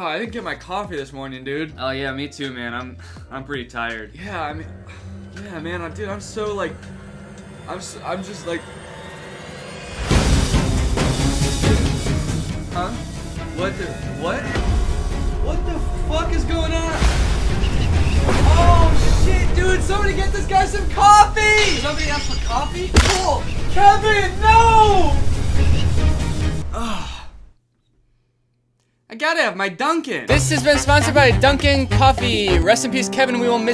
Oh, I didn't get my coffee this morning, dude. Oh yeah, me too, man. I'm pretty tired. Yeah, I mean, yeah, man, dude, I'm so like, I'm just like, huh? What the fuck is going on? Oh shit, dude! Somebody get this guy some coffee! Somebody asked for coffee? Oh, Kevin, no! I gotta have my Dunkin'. This has been sponsored by Dunkin' Coffee. Rest in peace, Kevin. We will miss